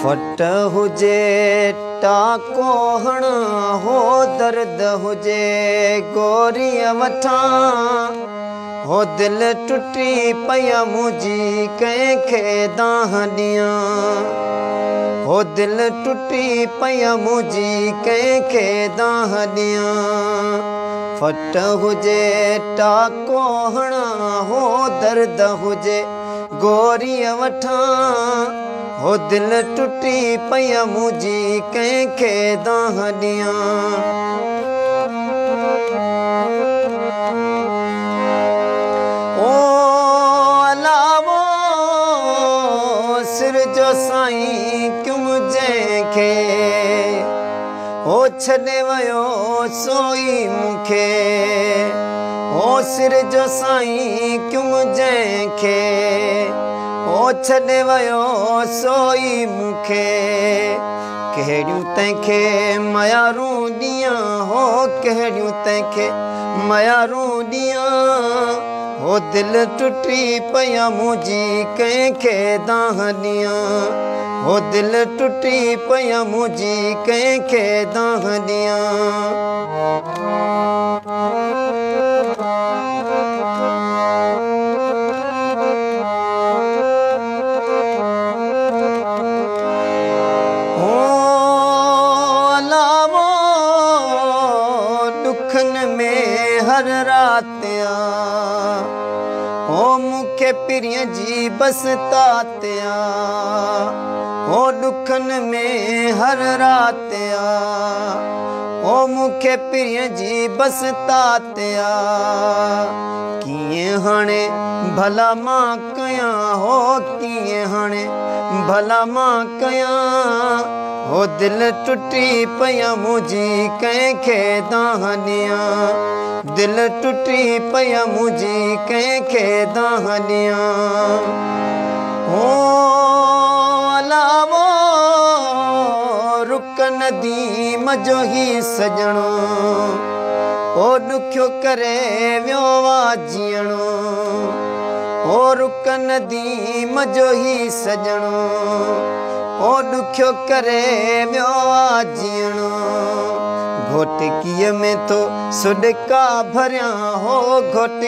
फट हुजे टाको हणा हो दर्द हुजे गोरी वठा हो दिल टुटी पया मुझी कंहिंखे दाह ॾियां हो दिल टुटी पया मुझी कंहिंखे दाह ॾियां फट हुजे टाको हणा हो दर्द हुजे गोरी वठा हो दिल टुटी पया मुझी कंहिंखे दाह ॾियां ओ अलावो सिर जो साईं क्यों जंहिंखे हो छॾे वियो सोई मूंखे हो सिर जो साईं क्यों जंहिंखे हो छॾे वियो सोई मूंखे कहिड़ियूं तंहिंखे मयारूं ॾियां हो कहिड़ियूं तंहिंखे मयारूं ॾियां हो दिल टुटी पया मुझी कंहिंखे दाह ॾियां हो दिल टुटी पया मुझी कंहिंखे दाह ॾियां में हर रात हो मुखे पिरिय जी बस तात्या हो दुखन में हर रात हो मुखे पिरिय जी बस तात्या किए हाणे भला मां कयां हो किए हाणे भला मां कयां हो दिल टुटी पया मुझी कंहिंखे दाह ॾियां दिल टुटी पया मुझी कंहिंखे दाह ॾियां हो अलावो रुक नदीम जो ही सजणो हो ॾुखियो करे वियो वा जीअणो हो रुक नदीम जो ही सजणो हो ॾुखियो करे वियो आ जीअणो घोटिकीअ में तो सुॾका भरियां हो घोट